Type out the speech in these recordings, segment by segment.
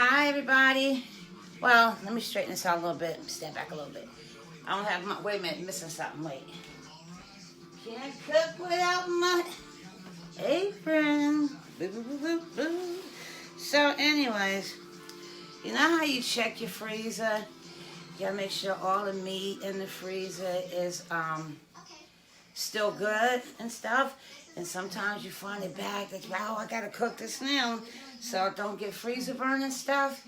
Hi, everybody. Well, let me straighten this out a little bit. Stand back a little bit. I don't have my, wait a minute, missing something. Wait. Can't cook without my apron. Boo, boo, boo, boo, boo. So, anyways, you know how you check your freezer? You gotta make sure all the meat in the freezer is still good and stuff. And sometimes you find it back that, wow, I gotta cook this now, so don't get freezer burn and stuff.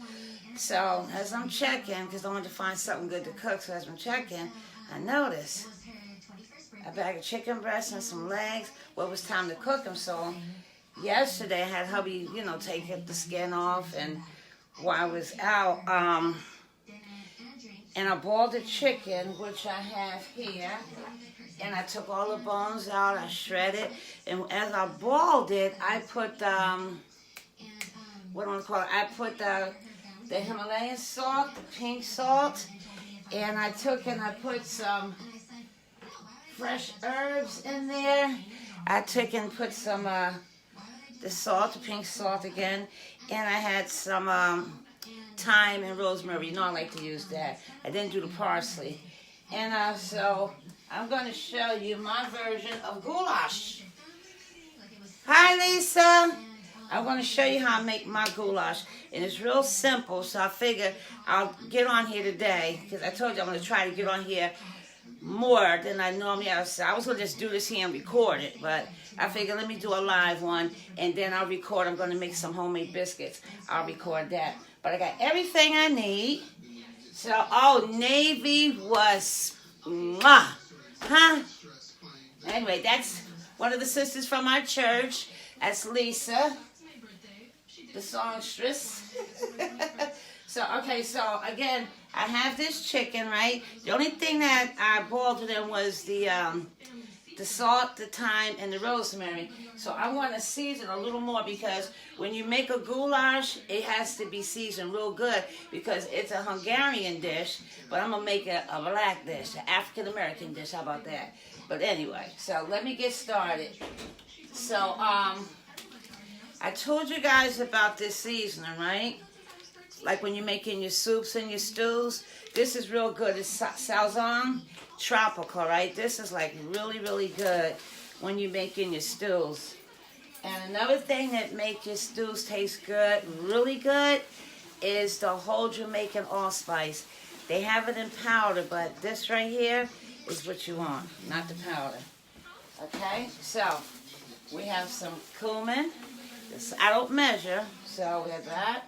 So as I'm checking, because I wanted to find something good to cook, so as I'm checking, I noticed a bag of chicken breasts and some legs. Well, it was time to cook them, so yesterday I had hubby, take the skin off, and while I was out, and I boiled the chicken, which I have here, and I took all the bones out, I shredded, and as I boiled it, I put, what do I call it? I put the Himalayan salt, the pink salt, and I took and I put some fresh herbs in there. I took and put some, the salt, the pink salt again, and I had some, thyme and rosemary. You know I like to use that. I didn't do the parsley. And so I'm going to show you my version of goulash. Hi, Lisa. I'm going to show you how I make my goulash. And it's real simple, so I figure I'll get on here today, because I told you I'm going to try to get on here more than I normally have. So I was going to just do this here and record it, but I figured let me do a live one, and then I'll record. I'm going to make some homemade biscuits. I'll record that. But I got everything I need. So, navy was, mwah, huh? Anyway, that's one of the sisters from our church. That's Lisa, the songstress. So again, I have this chicken, right? The only thing that I boiled it in was the salt, the thyme, and the rosemary. So I want to season a little more, because when you make a goulash, it has to be seasoned real good, because it's a Hungarian dish, but I'm going to make a black dish, an African-American dish. How about that? But anyway, so let me get started. So, I told you guys about this seasoning, right? Like when you're making your soups and your stews. This is real good. It's Sazon Tropical, right? This is like really, really good when you're making your stews. And another thing that makes your stews taste good, really good, is the whole Jamaican allspice. They have it in powder, but this right here is what you want, not the powder. Okay, so we have some cumin. This, I don't measure, so we have that.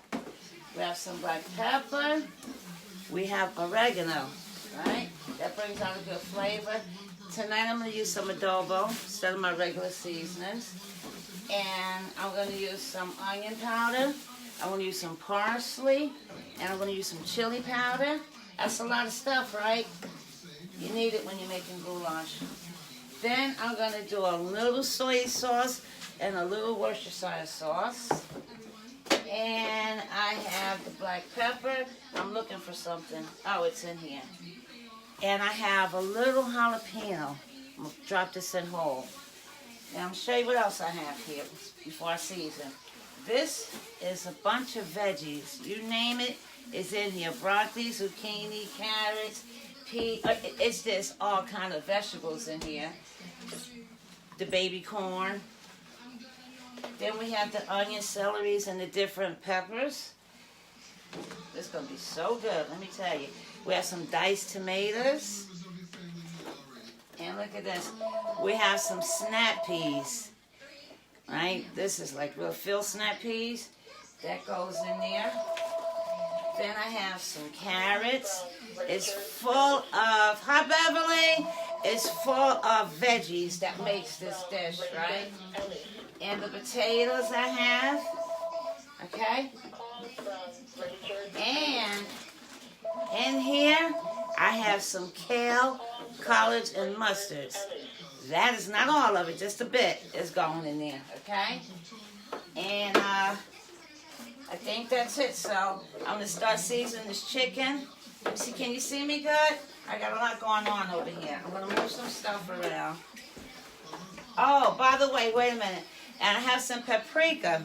We have some black pepper. We have oregano, right? That brings out a good flavor. Tonight I'm going to use some adobo instead of my regular seasonings. And I'm going to use some onion powder. I'm going to use some parsley. And I'm going to use some chili powder. That's a lot of stuff, right? You need it when you're making goulash. Then I'm going to do a little soy sauce and a little Worcestershire sauce. And I have the black pepper. I'm looking for something. Oh, it's in here. And I have a little jalapeno. I'm going to drop this in whole. Now I'm going to show you what else I have here before I season. This is a bunch of veggies. You name it, it's in here. Broccoli, zucchini, carrots, peas. It's just all kind of vegetables in here. The baby corn. Then we have the onion, celeries, and the different peppers. This is going to be so good, let me tell you. We have some diced tomatoes. And look at this. We have some snap peas. Right? This is like real field snap peas. That goes in there. Then I have some carrots. It's full of, hi Beverly, it's full of veggies that makes this dish, right? And the potatoes I have, okay? And in here, I have some kale, collards, and mustards. That is not all of it, just a bit is going in there, okay? And I think that's it. So I'm gonna start seasoning this chicken. Let me see, can you see me good? I got a lot going on over here. I'm gonna move some stuff around. Oh, by the way, wait a minute. And I have some paprika.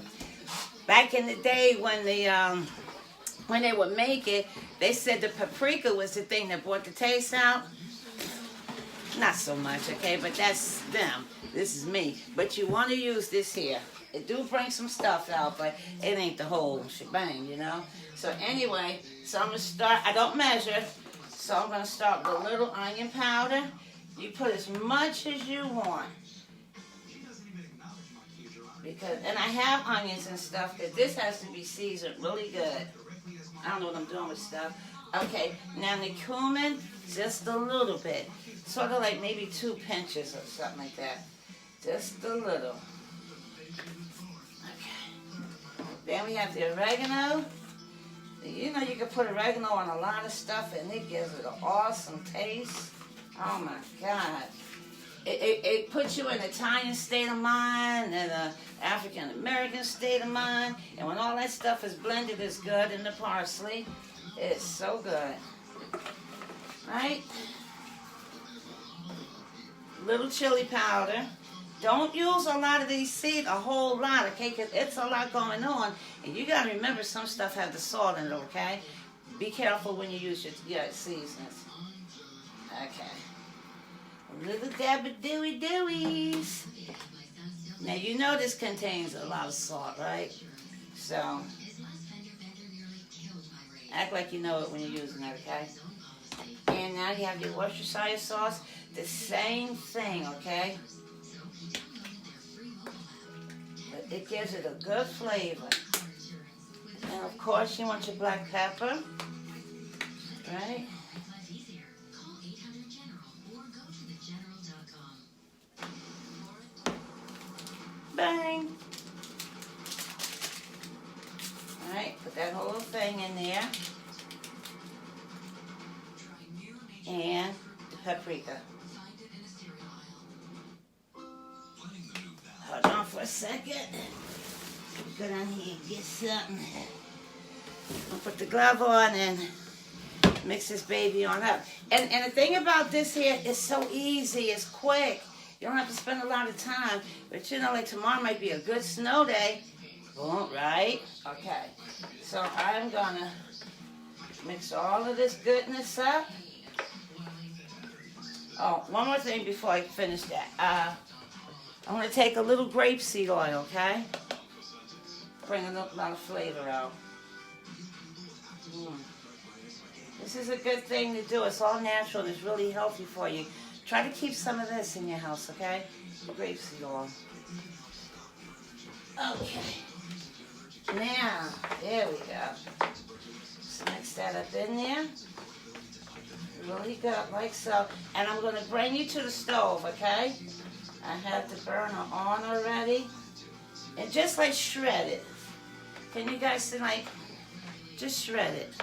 Back in the day when the when they would make it, they said the paprika was the thing that brought the taste out. Not so much, okay, but that's them. This is me. But you want to use this here. It do bring some stuff out, but it ain't the whole shebang, you know. So anyway, so I'm going to start. I don't measure, so I'm going to start with a little onion powder. You put as much as you want. And I have onions and stuff, because this has to be seasoned really good. I don't know what I'm doing with stuff. Okay, now the cumin, just a little bit. Sort of like maybe 2 pinches or something like that. Just a little. Okay. Then we have the oregano. You know you can put oregano on a lot of stuff and it gives it an awesome taste. Oh my God. It puts you in an Italian state of mind and an African American state of mind. And when all that stuff is blended, it's good. And the parsley, it's so good. Right? Little chili powder. Don't use a lot of these seeds, a whole lot, okay? Because it's a lot going on. And you got to remember some stuff has the salt in it, okay? Be careful when you use your seasonings. Okay. Little dabba dewy dewies. Now you know this contains a lot of salt, right? So act like you know it when you're using it, okay? And now you have your Worcestershire sauce. The same thing, okay? But it gives it a good flavor. And of course you want your black pepper, right? Bang. Alright, put that whole thing in there. And the paprika. Hold on for a second. Go down here and get something. I'll put the glove on and mix this baby on up. And the thing about this here, it's so easy, it's quick. You don't have to spend a lot of time. But you know, like tomorrow might be a good snow day. Boom, right? Okay. So I'm gonna mix all of this goodness up. Oh, one more thing before I finish that. I'm gonna take a little grapeseed oil, okay? Bring a lot of flavor out. This is a good thing to do. It's all natural and it's really healthy for you. Try to keep some of this in your house, okay? Grapeseed oil. Okay. Now, there we go. Just mix that up in there. Really good, like so. And I'm going to bring you to the stove, okay? I have the burner on already. And just like shred it. Can you guys see, like, just shred it.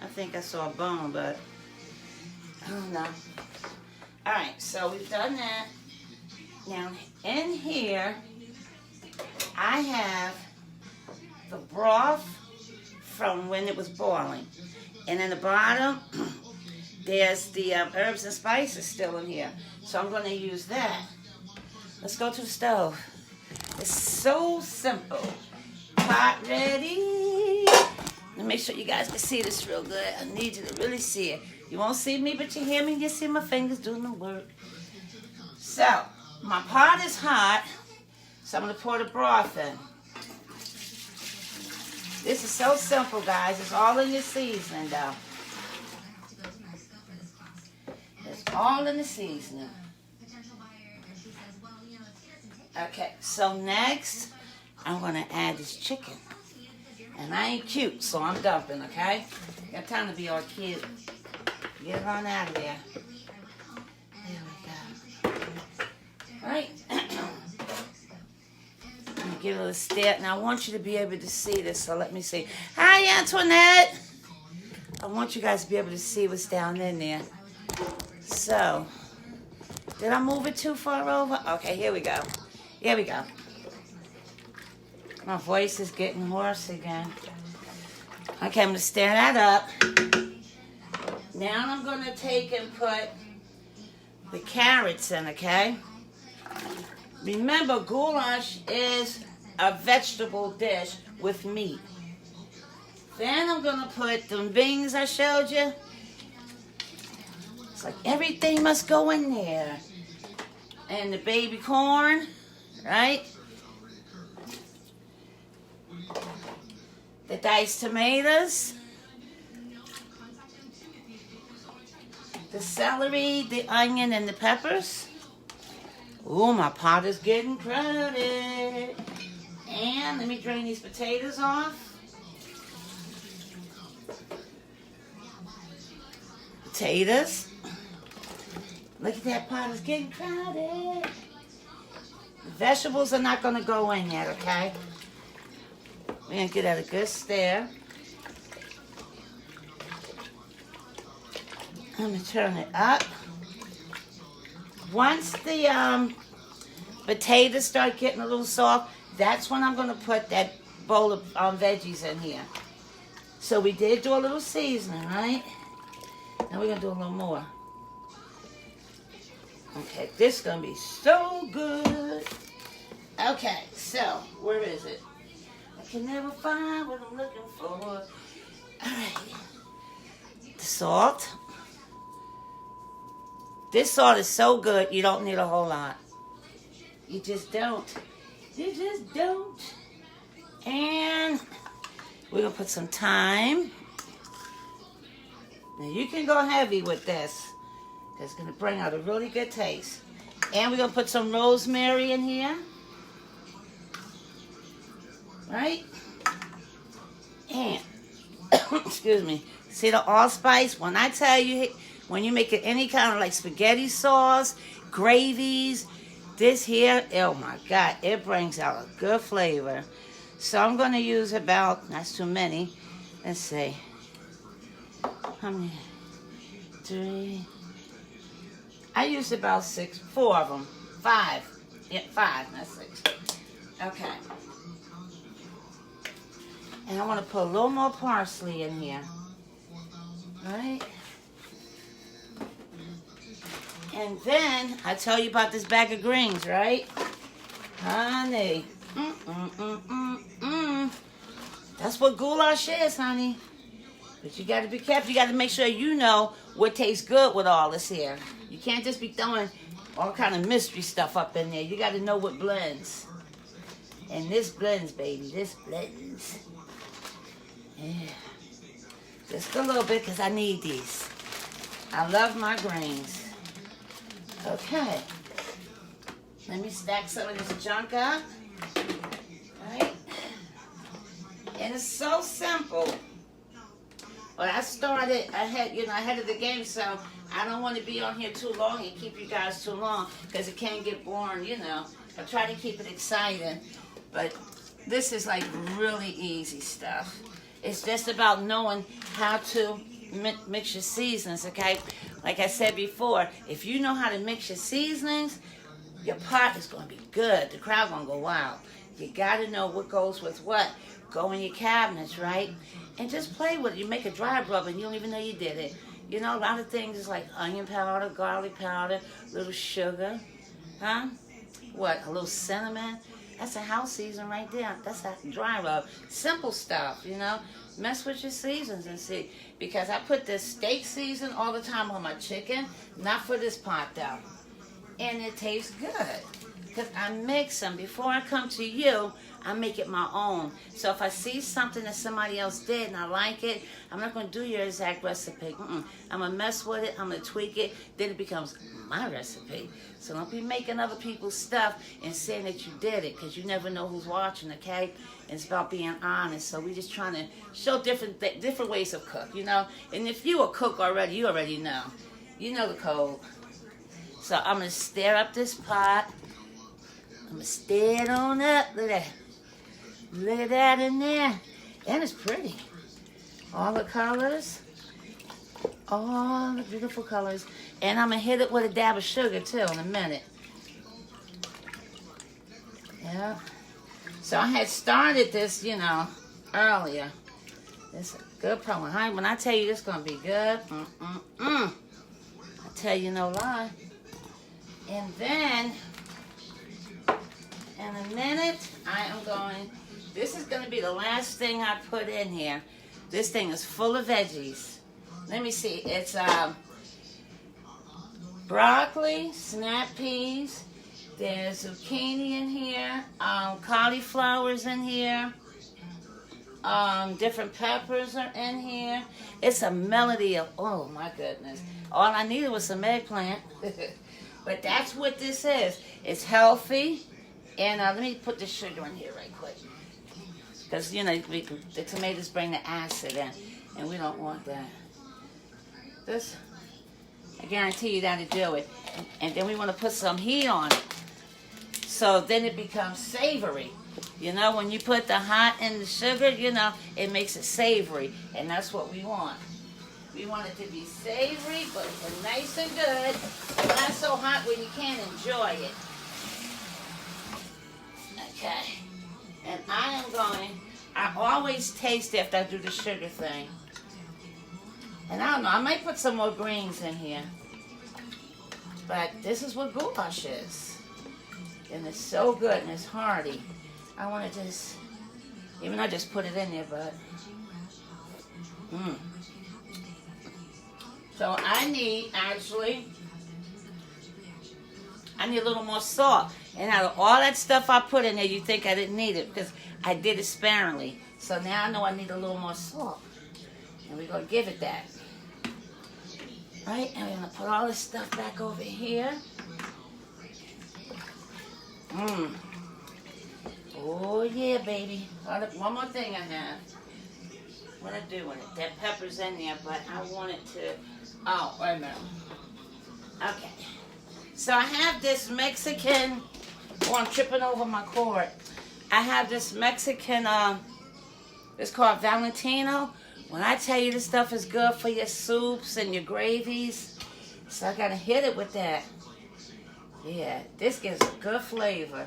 I think I saw a bone, but I don't know. Alright, so we've done that. Now, in here, I have the broth from when it was boiling. And in the bottom, there's the herbs and spices still in here. So I'm going to use that. Let's go to the stove. It's so simple. Pot ready. Let me make sure you guys can see this real good. I need you to really see it. You won't see me, but you hear me. You see my fingers doing the work. So, my pot is hot. So I'm going to pour the broth in. This is so simple, guys. It's all in your seasoning, though. It's all in the seasoning. Okay, so next, I'm going to add this chicken. And I ain't cute, so I'm dumping, okay? Got time to be all cute. Get it on out of there. There we go. All right. Give it a stare. Now, I want you to be able to see this, so let me see. Hi, Antoinette. I want you guys to be able to see what's down in there. So, did I move it too far over? Okay, here we go. Here we go. My voice is getting hoarse again. Okay, I'm going to stir that up. Now I'm going to take and put the carrots in, okay? Remember, goulash is a vegetable dish with meat. Then I'm gonna put the beans I showed you. It's like everything must go in there. And the baby corn, right? The diced tomatoes. The celery, the onion, and the peppers. Ooh, my pot is getting crowded. And let me drain these potatoes off. Potatoes. Look at that pot, it's getting crowded. The vegetables are not going to go in yet, okay? We're going to get at a good stir. I'm going to turn it up. Once the potatoes start getting a little soft, that's when I'm going to put that bowl of veggies in here. So we did do a little seasoning, right? Now we're going to do a little more. Okay, this is going to be so good. Okay, so where is it? I can never find what I'm looking for. All right. The salt. This salt is so good, you don't need a whole lot. You just don't. You just don't. And we're going to put some thyme. Now you can go heavy with this. It's going to bring out a really good taste. And we're going to put some rosemary in here. Right? And, excuse me, see the allspice? When I tell you, when you make it any kind of like spaghetti sauce, gravies, this here, oh my God, it brings out a good flavor. So I'm going to use about, that's too many. Let's see. How many? 3. I used about 4 of them. 5. Yeah, 5, not 6. Okay. And I want to put a little more parsley in here. Right? And then, I tell you about this bag of greens, right? Honey. That's what goulash is, honey. But you got to be careful. You got to make sure you know what tastes good with all this here. You can't just be throwing all kind of mystery stuff up in there. You got to know what blends. And this blends, baby. This blends. Yeah. Just a little bit because I need these. I love my greens. Okay. Let me stack some of this junk up. Right? And it's so simple. But I started ahead of the game, so I don't want to be on here too long and keep you guys too long because it can get boring, I try to keep it exciting, but this is like really easy stuff. It's just about knowing how to mix your seasonings, okay? Like I said before, if you know how to mix your seasonings, your pot is going to be good. The crowd going to go wild. You got to know what goes with what. Go in your cabinets, right? And just play with it. You make a dry rub and you don't even know you did it. A lot of things is like onion powder, garlic powder, little sugar. Huh? What? A little cinnamon? That's a house season right there. That's a dry rub. Simple stuff, Mess with your seasons and see. Because I put this steak season all the time on my chicken. Not for this pot, though. And it tastes good. Because I mix them. Before I come to you, I make it my own. So if I see something that somebody else did and I like it, I'm not going to do your exact recipe. I'm going to mess with it. I'm going to tweak it. Then it becomes my recipe. So don't be making other people's stuff and saying that you did it, because you never know who's watching, okay? And it's about being honest. So we're just trying to show different ways of cook, And if you a cook already, you already know. You know the code. So I'm going to stir up this pot. I'm going to stir it on up. Look at that. Look at that in there. And it's pretty. All the colors. All the beautiful colors. And I'm going to hit it with a dab of sugar, too, in a minute. Yeah. So I had started this, earlier. It's a good problem. Honey, when I tell you this is going to be good, I tell you no lie. And then, in a minute, I am going... This is going to be the last thing I put in here. This thing is full of veggies. Let me see. It's broccoli, snap peas. There's zucchini in here. Cauliflower's in here. Different peppers are in here. It's a melody of, oh my goodness. All I needed was some eggplant. But that's what this is. It's healthy. And let me put the sugar in here right quick. Because, you know, the tomatoes bring the acid in. And we don't want that. This, I guarantee you that'll do it. And then we want to put some heat on it. So then it becomes savory. You know, when you put the hot in the sugar, you know, it makes it savory. And that's what we want. We want it to be savory, but nice and good. And not so hot where you can't enjoy it. Okay. And I always taste after I do the sugar thing. And I don't know, I might put some more greens in here. But this is what goulash is. And it's so good and it's hearty. I want to just, even though I just put it in there, but. So I need a little more salt. And out of all that stuff I put in there, you think I didn't need it because I did it sparingly. So now I know I need a little more salt. And we're going to give it that. Right? And we're going to put all this stuff back over here. Oh, yeah, baby. One more thing I have. What I do with it? That pepper's in there, but I want it to... Oh, wait a minute. Okay. So I have this Mexican... Oh, I'm tripping over my cord. I have this Mexican... It's called Valentino. When I tell you this stuff is good for your soups and your gravies, so I got to hit it with that. Yeah, this gives a good flavor.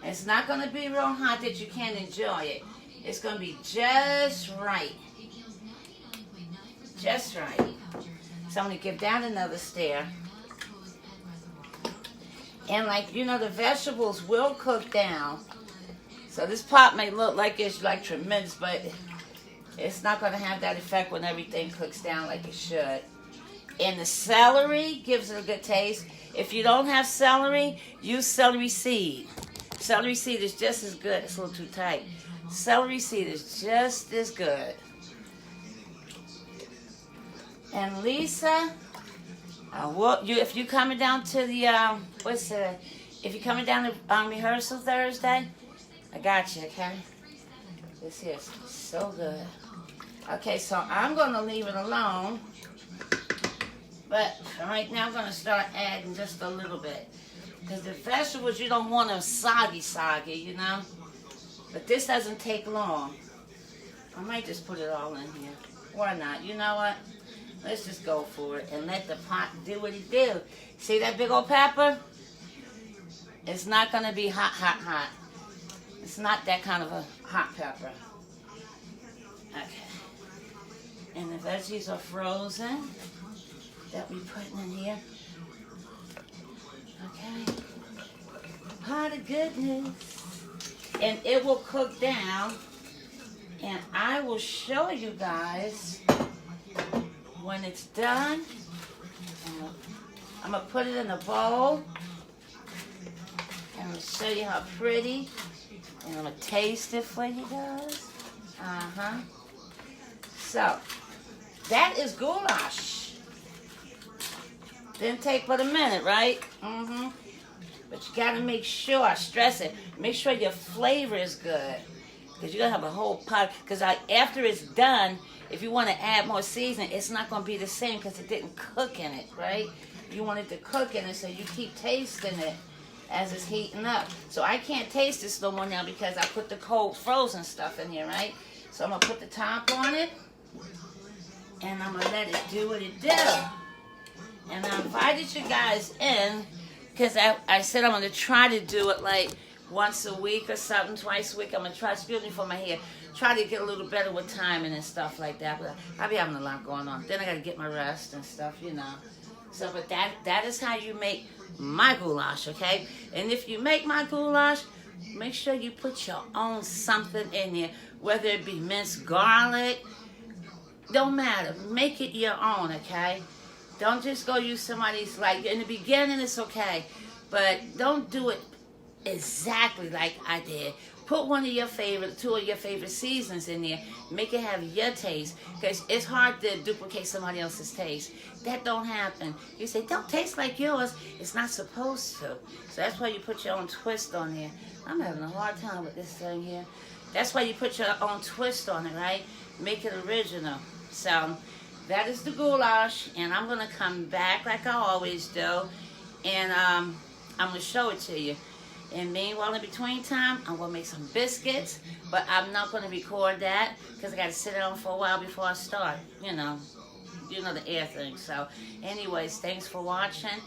It's not going to be real hot that you can't enjoy it. It's going to be just right. Just right. So I'm going to give that another stir. And like, you know, the vegetables will cook down. So this pot may look like it's like tremendous, but it's not going to have that effect when everything cooks down like it should. And the celery gives it a good taste. If you don't have celery, use celery seed. Celery seed is just as good. It's a little too tight. Celery seed is just as good. And Lisa, if you're coming down to the, if you're coming down to rehearsal Thursday, I got you, okay? This here is so good. Okay, so I'm going to leave it alone. But right now I'm going to start adding just a little bit. Because the vegetables, you don't want them soggy, you know. But this doesn't take long. I might just put it all in here. Why not? You know what? Let's just go for it and let the pot do what it do. See that big old pepper? It's not going to be hot, hot, hot. It's not that kind of a hot pepper. Okay. And the veggies are frozen that we putting in here. Okay. Pot of goodness. And it will cook down. And I will show you guys when it's done. I'm going to put it in a bowl. And I'm going to show you how pretty. And I'm going to taste it for you guys. So, that is goulash. Didn't take but a minute, right? But you got to make sure, I stress it, make sure your flavor is good. Because you're going to have a whole pot. Because after it's done, if you want to add more seasoning, it's not going to be the same because it didn't cook in it, right? You want it to cook in it, so you keep tasting it as it's heating up. So I can't taste this no more now because I put the cold frozen stuff in here, right? So I'm going to put the top on it. And I'm going to let it do what it do. And I invited you guys in because I said I'm going to try to do it like once a week or something, twice a week. I'm going to try, excuse me for my hair, try to get a little better with timing and stuff like that. But I'll be having a lot going on. Then I got to get my rest and stuff, you know. So, but that is how you make my goulash, okay? And if you make my goulash, make sure you put your own something in there, whether it be minced garlic, Don't matter. Make it your own, okay? Don't just go use somebody's, like, in the beginning it's okay, but don't do it exactly like I did. Put one of your favorite, two of your favorite seasons in there. Make it have your taste, because it's hard to duplicate somebody else's taste. That don't happen. You say, don't taste like yours. It's not supposed to. So that's why you put your own twist on there. I'm having a hard time with this thing here. That's why you put your own twist on it, right? Make it original. So that is the goulash, and I'm going to come back like I always do, and I'm going to show it to you. And meanwhile, in between time, I'm going to make some biscuits, but I'm not going to record that because I got to sit down for a while before I start, you know the air thing. So anyways, thanks for watching.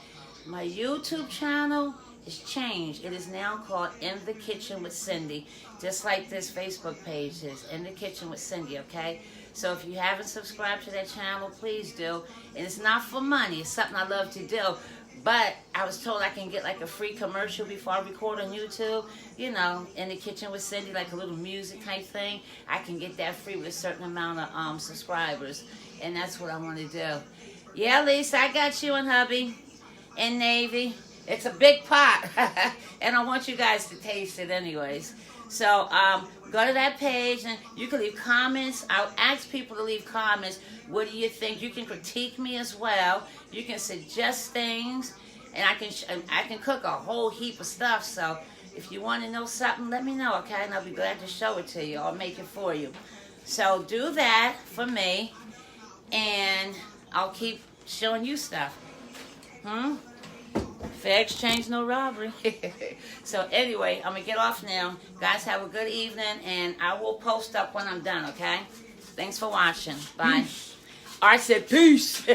My YouTube channel is changed. It is now called In the Kitchen with Cindy, just like this Facebook page is, In the Kitchen with Cindy, okay? So if you haven't subscribed to that channel, please do. And it's not for money. It's something I love to do. But I was told I can get like a free commercial before I record on YouTube. You know, In the Kitchen with Cindy, like a little music type thing. I can get that free with a certain amount of subscribers. And that's what I want to do. Yeah, Lisa, I got you and hubby and Navy. It's a big pot. And I want you guys to taste it anyways. So go to that page and you can leave comments. I'll ask people to leave comments. What do you think? You can critique me as well. You can suggest things, and I can cook a whole heap of stuff. So if you want to know something, let me know, okay? And I'll be glad to show it to you or make it for you. So do that for me, and I'll keep showing you stuff. Fair exchange, no robbery. So anyway, I'm going to get off now. Guys, have a good evening, and I will post up when I'm done, okay? Thanks for watching. Bye. I said peace.